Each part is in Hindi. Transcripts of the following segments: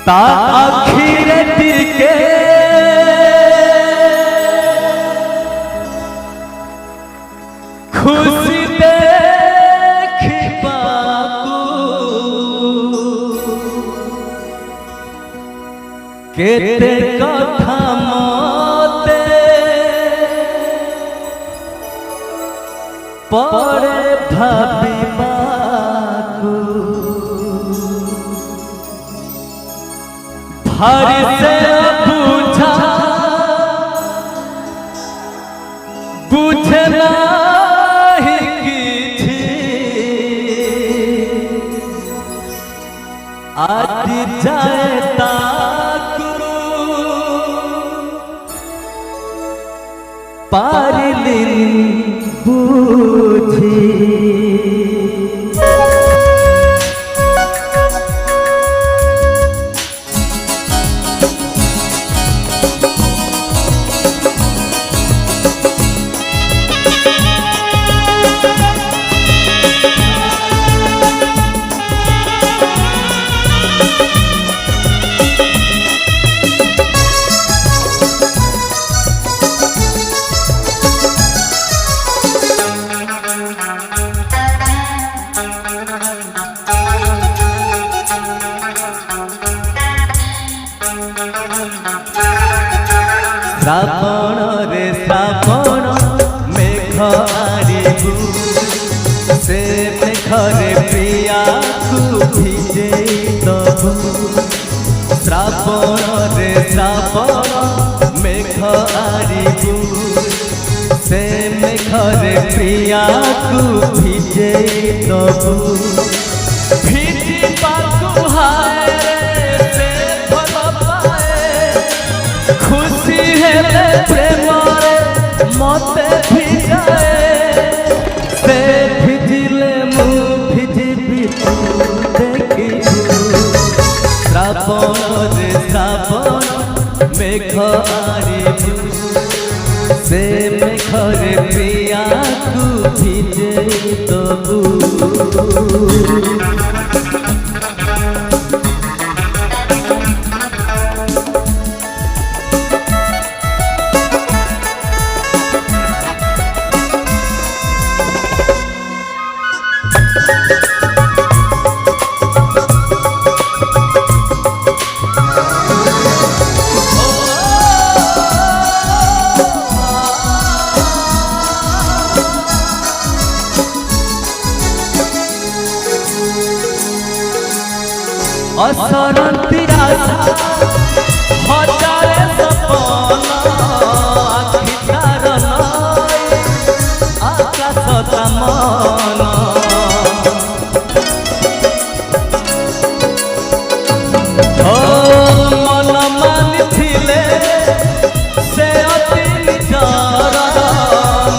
ता आखिर दिके खुशी देखी बाकू केते कथा मते पड़े भाभी बाकू भारी से पूछा बुझे नाही किछि आज जाए ताकू पारिलिन बुझी श्रावण रे श्रावण मेघ आरिबू से मेघरे प्रिया को भिजे दबू श्रावण रे श्रावण मेघ आरिबू से मेघरे प्रिया को भिजे दबू भिजी पाकू हाय से भल पाए खुशी है प्रेम मते भिजाए से भिजिले मु भिजिबी तू देखिबू श्रावण रे श्रावण मेघ आरिबू से मेघरे प्रिया को भिजे दबू असरंती आशा हजारे सपना आखि तारन आकाश तमन ओ मन मानिथिले से अति निजर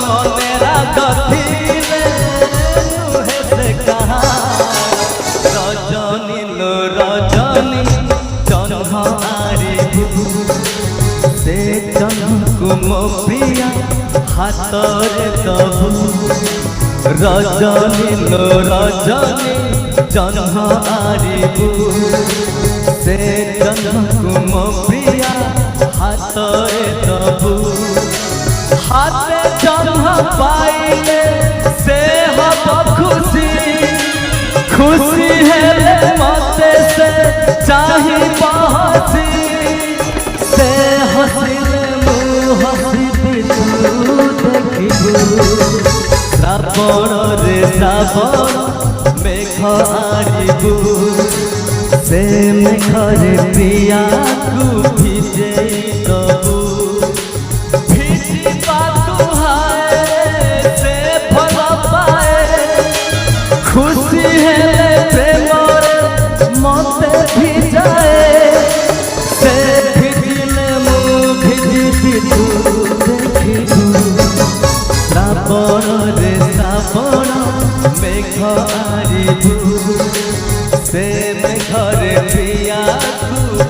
मने रागथिले नुहे से कहा रजनी लो रजनी जन्म आरिबू से जन्मको मो प्रिया हातरे दबू रजनी लो रजनी जन्म आरिबू से जन्मको मो प्रिया हातरे दबू हाथे जन्म पाइले से हब खुशी खुशी है मते से चाही पहसी से हसिले मु हसी तू देखिबू श्रावण रे श्रावण मेघ आरिबू से मेघरे प्रिया को भिजे दबू भिजी पाकू हाय से भल पाए खुशी है प्रेम मते भिजाए से भिजिले मु भिजिबी तू देखिबू श्रावण रे श्रावण मेघ आरिबू से मेघरे प्रिया को